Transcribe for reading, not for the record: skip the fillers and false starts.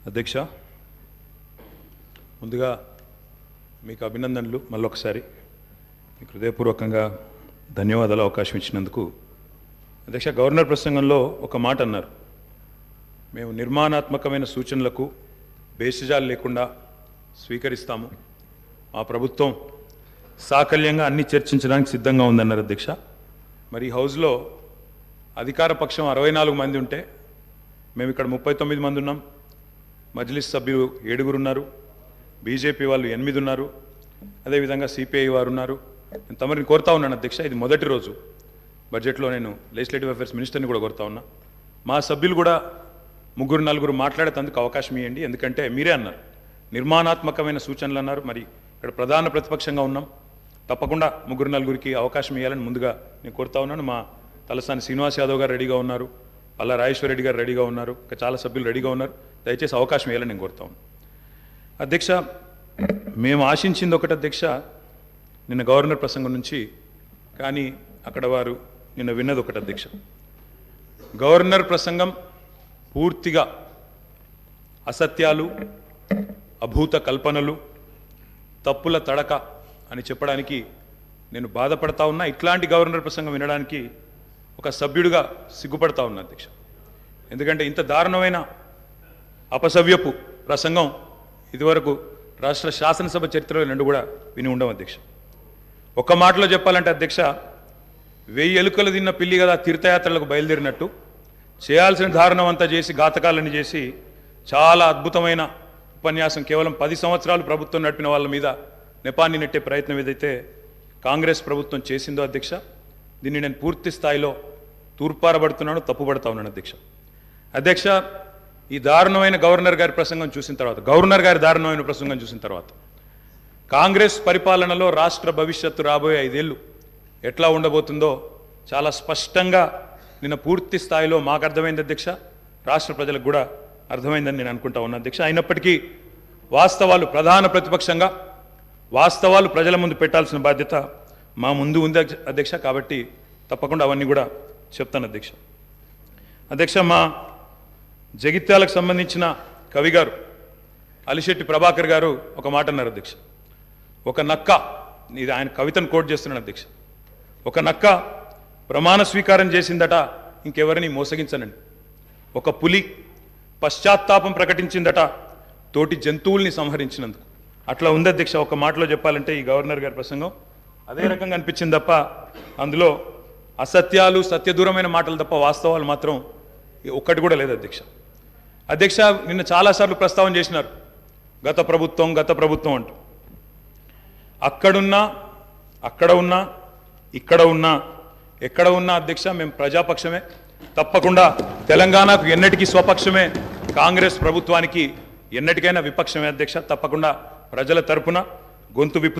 అధ్యక్ష, ముందుగా మీకు అభినందనలు. మళ్ళొకసారి మీకు హృదయపూర్వకంగా ధన్యవాదాలు అవకాశం ఇచ్చినందుకు. అధ్యక్ష, గవర్నర్ ప్రసంగంలో ఒక మాట అన్నారు, మేము నిర్మాణాత్మకమైన సూచనలకు బేసిజాలు లేకుండా స్వీకరిస్తాము, మా ప్రభుత్వం సాకల్యంగా అన్ని చర్చించడానికి సిద్ధంగా ఉందన్నారు. అధ్యక్ష, మరి ఈ హౌస్లో అధికార పక్షం 64 మంది ఉంటే మేము ఇక్కడ 39 మంది ఉన్నాం, మజ్లిస్ సభ్యులు 7 ఉన్నారు, బీజేపీ వాళ్ళు 8 ఉన్నారు, అదేవిధంగా సిపిఐ వారు ఉన్నారు. నేను తమరిని కోరుతా ఉన్నాను అధ్యక్ష, ఇది మొదటి రోజు బడ్జెట్లో నేను లెజిస్లేటివ్ అఫేర్స్ మినిస్టర్ని కూడా కోరుతా ఉన్నా, మా సభ్యులు కూడా 3-4 మాట్లాడేందుకు అవకాశం ఇవ్వండి. ఎందుకంటే మీరే అన్నారు నిర్మాణాత్మకమైన సూచనలు అన్నారు, మరి ఇక్కడ ప్రధాన ప్రతిపక్షంగా ఉన్నాం, తప్పకుండా 3-4కి అవకాశం ఇవ్వాలని ముందుగా నేను కోరుతా ఉన్నాను. మా తలసాని శ్రీనివాస్ యాదవ్ గారు రెడీగా ఉన్నారు, పల్లా రాజేశ్వర రెడ్డి గారు రెడీగా ఉన్నారు, ఇంకా చాలా సభ్యులు రెడీగా ఉన్నారు. దయచేసి అవకాశం ఇవ్వాలని నేను కోరుతా ఉన్నాను. అధ్యక్ష, మేము ఆశించింది ఒకటి అధ్యక్ష, నిన్న గవర్నర్ ప్రసంగం నుంచి, కానీ అక్కడ వారు నిన్న విన్నది ఒకటి అధ్యక్ష. గవర్నర్ ప్రసంగం పూర్తిగా అసత్యాలు, అభూత కల్పనలు, తప్పుల తడక అని చెప్పడానికి నేను బాధపడతా ఉన్నా. ఇట్లాంటి గవర్నర్ ప్రసంగం వినడానికి ఒక సభ్యుడిగా సిగ్గుపడతా ఉన్నా అధ్యక్ష. ఎందుకంటే ఇంత దారుణమైన అపసవ్యపు ప్రసంగం ఇదివరకు రాష్ట్ర శాసనసభ చరిత్రలో రెండు కూడా విని ఉండవు అధ్యక్ష. ఒక్క మాటలో చెప్పాలంటే అధ్యక్ష, 1000 ఎలుకలు తిన్న పిల్లి కదా తీర్థయాత్రలకు బయలుదేరినట్టు చేయాల్సిన దారుణం అంతా చేసి, ఘాతకాలని చేసి, చాలా అద్భుతమైన ఉపన్యాసం కేవలం 10 సంవత్సరాలు ప్రభుత్వం నడిపిన వాళ్ళ మీద నెపాన్ని నెట్టే ప్రయత్నం ఏదైతే కాంగ్రెస్ ప్రభుత్వం చేసిందో అధ్యక్ష, దీన్ని నేను పూర్తి స్థాయిలో తూర్పారబడుతున్నాను, తప్పుపడతా ఉన్నాను అధ్యక్ష. అధ్యక్ష, ఈ దారుణమైన గవర్నర్ గారి ప్రసంగం చూసిన తర్వాత, గవర్నర్ గారి దారుణమైన ప్రసంగం చూసిన తర్వాత, కాంగ్రెస్ పరిపాలనలో రాష్ట్ర భవిష్యత్తు రాబోయే 5 ఏళ్ళు ఎట్లా ఉండబోతుందో చాలా స్పష్టంగా నిన్న పూర్తి స్థాయిలో మాకు అర్థమైంది అధ్యక్ష, రాష్ట్ర ప్రజలకు కూడా అర్థమైందని నేను అనుకుంటా ఉన్నా అధ్యక్ష. అయినప్పటికీ వాస్తవాలు, ప్రధాన ప్రతిపక్షంగా వాస్తవాలు ప్రజల ముందు పెట్టాల్సిన బాధ్యత మా ముందు ఉంది అధ్యక్ష. కాబట్టి తప్పకుండా అవన్నీ కూడా చెప్తాను అధ్యక్ష. అధ్యక్ష, మా జగిత్యాలకు సంబంధించిన కవి గారు అలిశెట్టి ప్రభాకర్ గారు ఒక మాట అన్నారు అధ్యక్ష. ఒక నక్క, ఇది ఆయన కవితను కోట్ చేస్తున్నాను అధ్యక్ష, ఒక నక్క ప్రమాణ స్వీకారం చేసిందట ఇంకెవరిని మోసగించనండి, ఒక పులి పశ్చాత్తాపం ప్రకటించిందట తోటి జంతువుల్ని సంహరించినందుకు. అట్లా ఉంది అధ్యక్ష. ఒక మాటలో చెప్పాలంటే ఈ గవర్నర్ గారి ప్రసంగం అదే రకంగా అనిపించింది తప్ప అందులో అసత్యాలు, సత్యదూరమైన మాటలు తప్ప వాస్తవాలు మాత్రం ఒక్కటి కూడా లేదు అధ్యక్ష. అధ్యక్ష, నిన్న చాలాసార్లు ప్రస్తావన చేసినారు గత ప్రభుత్వం అంటూ. అక్కడున్నా, అక్కడ ఉన్నా, ఇక్కడ ఉన్నా, ఎక్కడ ఉన్నా అధ్యక్ష మేము ప్రజాపక్షమే, తప్పకుండా తెలంగాణకు ఎన్నటికీ స్వపక్షమే, కాంగ్రెస్ ప్రభుత్వానికి ఎన్నటికైనా విపక్షమే అధ్యక్ష. తప్పకుండా ప్రజల తరపున గొంతు విప్పుతాం.